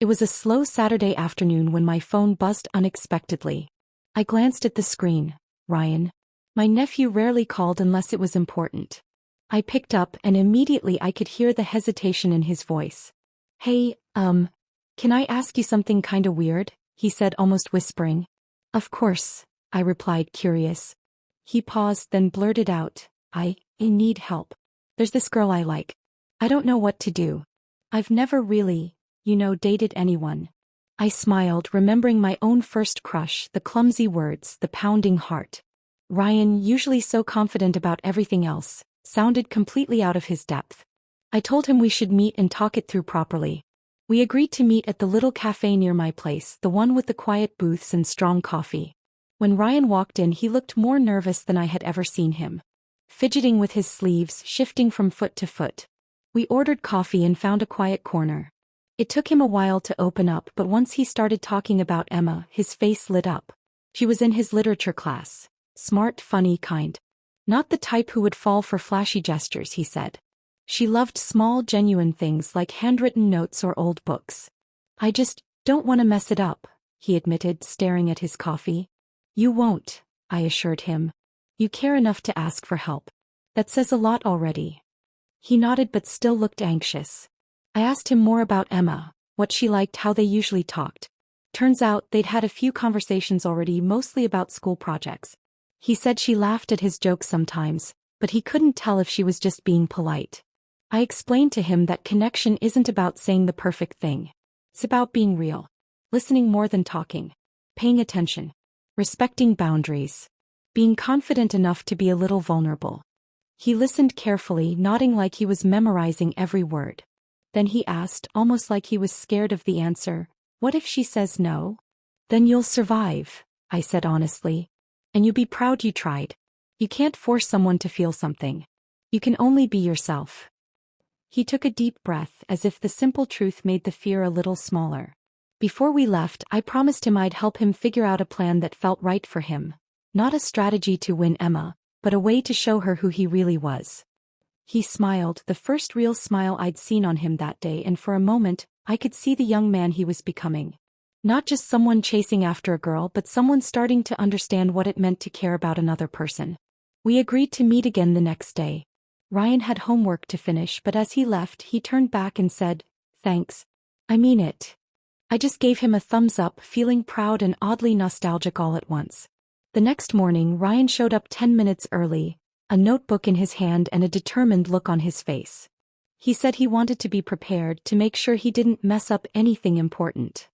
It was a slow Saturday afternoon when my phone buzzed unexpectedly. I glanced at the screen. Ryan. My nephew rarely called unless it was important. I picked up and immediately I could hear the hesitation in his voice. Hey, can I ask you something kinda weird? He said, almost whispering. Of course, I replied, curious. He paused, then blurted out, I need help. There's this girl I like. I don't know what to do. I've never really, dated anyone. I smiled, remembering my own first crush, the clumsy words, the pounding heart. Ryan, usually so confident about everything else, sounded completely out of his depth. I told him we should meet and talk it through properly. We agreed to meet at the little cafe near my place, the one with the quiet booths and strong coffee. When Ryan walked in, he looked more nervous than I had ever seen him. Fidgeting with his sleeves, shifting from foot to foot. We ordered coffee and found a quiet corner. It took him a while to open up, but once he started talking about Emma, his face lit up. She was in his literature class. Smart, funny kind. Not the type who would fall for flashy gestures, he said. She loved small, genuine things like handwritten notes or old books. I just don't want to mess it up, he admitted, staring at his coffee. You won't, I assured him. You care enough to ask for help. That says a lot already. He nodded but still looked anxious. I asked him more about Emma, what she liked, how they usually talked. Turns out they'd had a few conversations already, mostly about school projects. He said she laughed at his jokes sometimes, but he couldn't tell if she was just being polite. I explained to him that connection isn't about saying the perfect thing. It's about being real. Listening more than talking. Paying attention. Respecting boundaries. Being confident enough to be a little vulnerable. He listened carefully, nodding like he was memorizing every word. Then he asked, almost like he was scared of the answer, what if she says no? Then you'll survive, I said honestly. And you'll be proud you tried. You can't force someone to feel something. You can only be yourself. He took a deep breath, as if the simple truth made the fear a little smaller. Before we left, I promised him I'd help him figure out a plan that felt right for him. Not a strategy to win Emma, but a way to show her who he really was. He smiled, the first real smile I'd seen on him that day, and for a moment, I could see the young man he was becoming. Not just someone chasing after a girl, but someone starting to understand what it meant to care about another person. We agreed to meet again the next day. Ryan had homework to finish, but as he left, he turned back and said, Thanks. I mean it. I just gave him a thumbs up, feeling proud and oddly nostalgic all at once. The next morning, Ryan showed up 10 minutes early, a notebook in his hand and a determined look on his face. He said he wanted to be prepared, to make sure he didn't mess up anything important.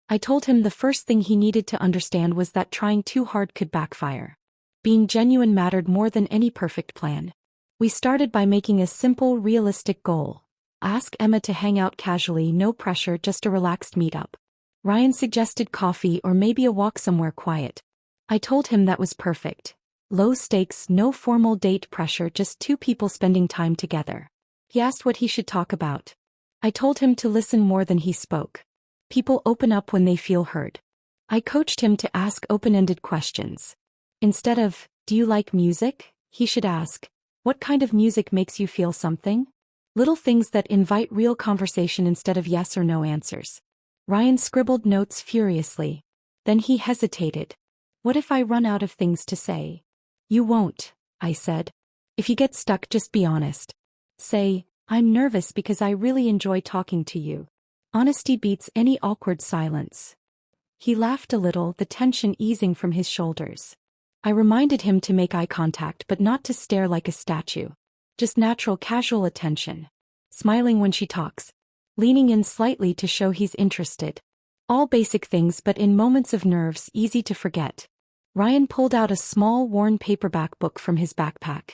I told him the first thing he needed to understand was that trying too hard could backfire. Being genuine mattered more than any perfect plan. We started by making a simple, realistic goal. Ask Emma to hang out casually, no pressure, just a relaxed meetup. Ryan suggested coffee or maybe a walk somewhere quiet. I told him that was perfect. Low stakes, no formal date pressure, just two people spending time together. He asked what he should talk about. I told him to listen more than he spoke. People open up when they feel heard. I coached him to ask open-ended questions. Instead of, do you like music? He should ask, what kind of music makes you feel something? Little things that invite real conversation instead of yes or no answers. Ryan scribbled notes furiously. Then he hesitated. What if I run out of things to say? You won't, I said. If you get stuck, just be honest. Say, I'm nervous because I really enjoy talking to you. Honesty beats any awkward silence. He laughed a little, the tension easing from his shoulders. I reminded him to make eye contact but not to stare like a statue. Just natural, casual attention. Smiling when she talks. Leaning in slightly to show he's interested. All basic things, but in moments of nerves, easy to forget. Ryan pulled out a small, worn paperback book from his backpack.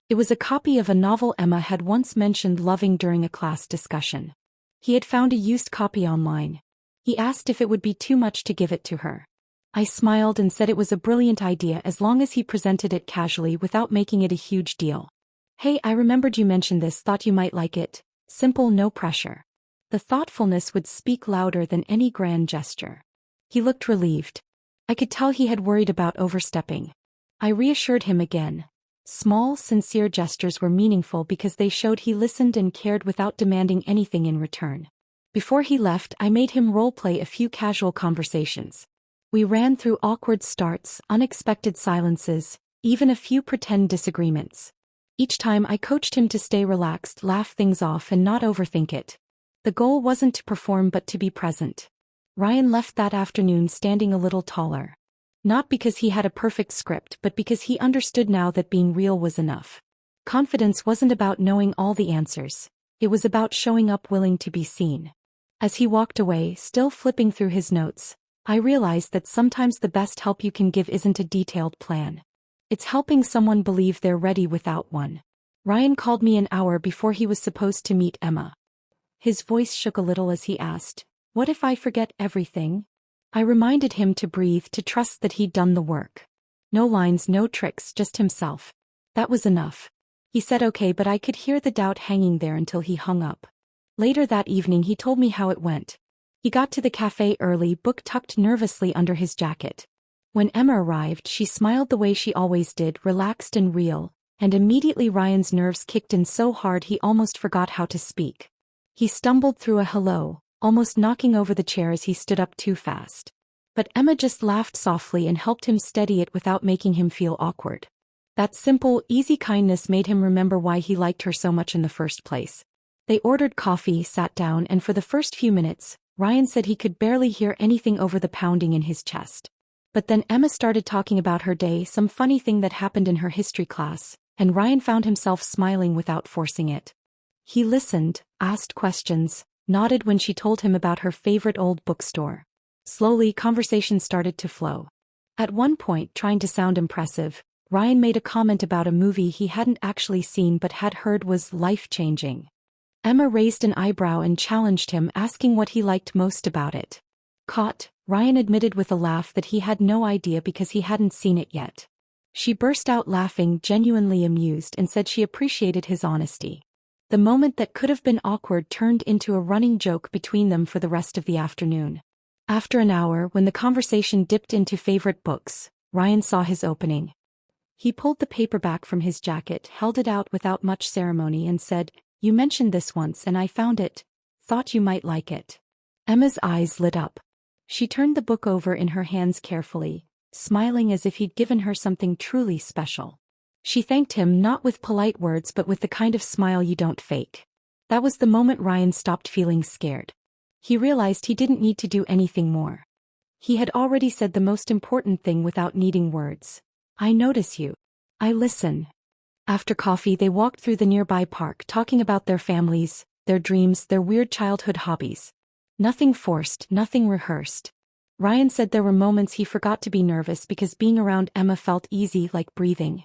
It was a copy of a novel Emma had once mentioned loving during a class discussion. He had found a used copy online. He asked if it would be too much to give it to her. I smiled and said it was a brilliant idea as long as he presented it casually without making it a huge deal. Hey, I remembered you mentioned this, thought you might like it. Simple, no pressure. The thoughtfulness would speak louder than any grand gesture. He looked relieved. I could tell he had worried about overstepping. I reassured him again. Small, sincere gestures were meaningful because they showed he listened and cared without demanding anything in return. Before he left, I made him role-play a few casual conversations. We ran through awkward starts, unexpected silences, even a few pretend disagreements. Each time I coached him to stay relaxed, laugh things off and not overthink it. The goal wasn't to perform but to be present. Ryan left that afternoon standing a little taller. Not because he had a perfect script but because he understood now that being real was enough. Confidence wasn't about knowing all the answers. It was about showing up willing to be seen. As he walked away, still flipping through his notes, I realized that sometimes the best help you can give isn't a detailed plan. It's helping someone believe they're ready without one. Ryan called me an hour before he was supposed to meet Emma. His voice shook a little as he asked, "What if I forget everything?" I reminded him to breathe, to trust that he'd done the work. No lines, no tricks, just himself. That was enough. He said okay, but I could hear the doubt hanging there until he hung up. Later that evening he told me how it went. He got to the cafe early, book tucked nervously under his jacket. When Emma arrived, she smiled the way she always did, relaxed and real, and immediately Ryan's nerves kicked in so hard he almost forgot how to speak. He stumbled through a hello, almost knocking over the chair as he stood up too fast. But Emma just laughed softly and helped him steady it without making him feel awkward. That simple, easy kindness made him remember why he liked her so much in the first place. They ordered coffee, sat down, and for the first few minutes, Ryan said he could barely hear anything over the pounding in his chest. But then Emma started talking about her day, some funny thing that happened in her history class, and Ryan found himself smiling without forcing it. He listened, asked questions, nodded when she told him about her favorite old bookstore. Slowly, conversation started to flow. At one point, trying to sound impressive, Ryan made a comment about a movie he hadn't actually seen but had heard was life-changing. Emma raised an eyebrow and challenged him, asking what he liked most about it. Caught, Ryan admitted with a laugh that he had no idea because he hadn't seen it yet. She burst out laughing, genuinely amused, and said she appreciated his honesty. The moment that could have been awkward turned into a running joke between them for the rest of the afternoon. After an hour, when the conversation dipped into favorite books, Ryan saw his opening. He pulled the paperback from his jacket, held it out without much ceremony and said, "You mentioned this once and I found it. Thought you might like it." Emma's eyes lit up. She turned the book over in her hands carefully, smiling as if he'd given her something truly special. She thanked him not with polite words but with the kind of smile you don't fake. That was the moment Ryan stopped feeling scared. He realized he didn't need to do anything more. He had already said the most important thing without needing words. "I notice you. I listen." After coffee they walked through the nearby park talking about their families, their dreams, their weird childhood hobbies. Nothing forced, nothing rehearsed. Ryan said there were moments he forgot to be nervous because being around Emma felt easy, like breathing.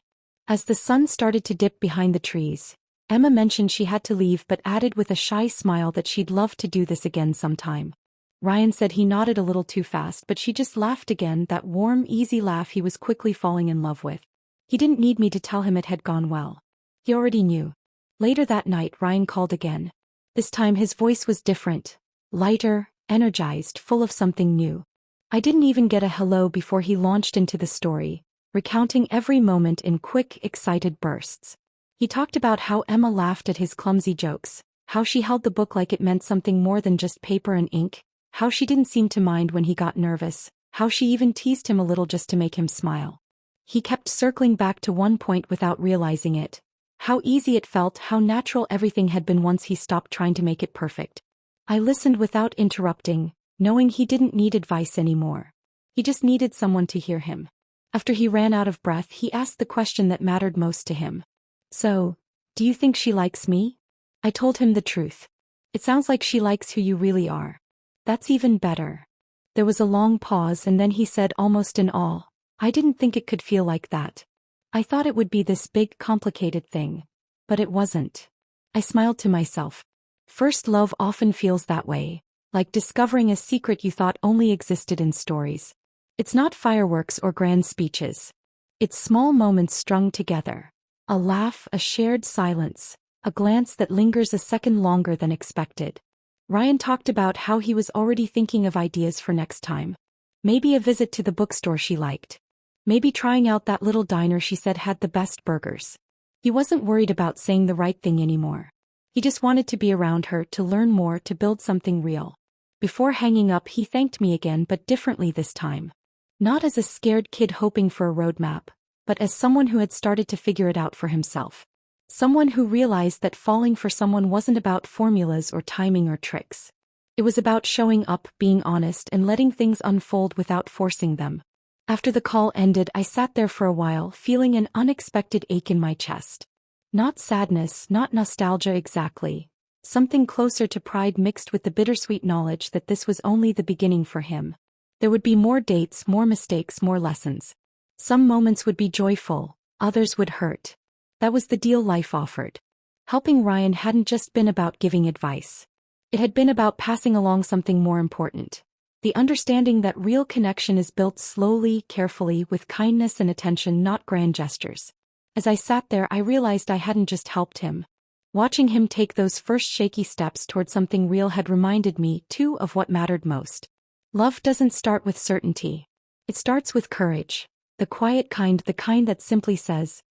As the sun started to dip behind the trees, Emma mentioned she had to leave but added with a shy smile that she'd love to do this again sometime. Ryan said he nodded a little too fast but she just laughed again, that warm, easy laugh he was quickly falling in love with. He didn't need me to tell him it had gone well. He already knew. Later that night Ryan called again. This time his voice was different, lighter, energized, full of something new. I didn't even get a hello before he launched into the story, recounting every moment in quick, excited bursts. He talked about how Emma laughed at his clumsy jokes, how she held the book like it meant something more than just paper and ink, how she didn't seem to mind when he got nervous, how she even teased him a little just to make him smile. He kept circling back to one point without realizing it. How easy it felt, how natural everything had been once he stopped trying to make it perfect. I listened without interrupting, knowing he didn't need advice anymore. He just needed someone to hear him. After he ran out of breath, he asked the question that mattered most to him. "So, do you think she likes me?" I told him the truth. "It sounds like she likes who you really are." "That's even better." There was a long pause and then he said almost in awe, "I didn't think it could feel like that. I thought it would be this big, complicated thing. But it wasn't." I smiled to myself. First love often feels that way, like discovering a secret you thought only existed in stories. It's not fireworks or grand speeches. It's small moments strung together. A laugh, a shared silence, a glance that lingers a second longer than expected. Ryan talked about how he was already thinking of ideas for next time. Maybe a visit to the bookstore she liked. Maybe trying out that little diner she said had the best burgers. He wasn't worried about saying the right thing anymore. He just wanted to be around her, to learn more, to build something real. Before hanging up, he thanked me again, but differently this time. Not as a scared kid hoping for a roadmap, but as someone who had started to figure it out for himself. Someone who realized that falling for someone wasn't about formulas or timing or tricks. It was about showing up, being honest, and letting things unfold without forcing them. After the call ended, I sat there for a while, feeling an unexpected ache in my chest. Not sadness, not nostalgia exactly. Something closer to pride mixed with the bittersweet knowledge that this was only the beginning for him. There would be more dates, more mistakes, more lessons. Some moments would be joyful, others would hurt. That was the deal life offered. Helping Ryan hadn't just been about giving advice. It had been about passing along something more important. The understanding that real connection is built slowly, carefully, with kindness and attention, not grand gestures. As I sat there, I realized I hadn't just helped him. Watching him take those first shaky steps toward something real had reminded me, too, of what mattered most. Love doesn't start with certainty. It starts with courage. The quiet kind, the kind that simply says,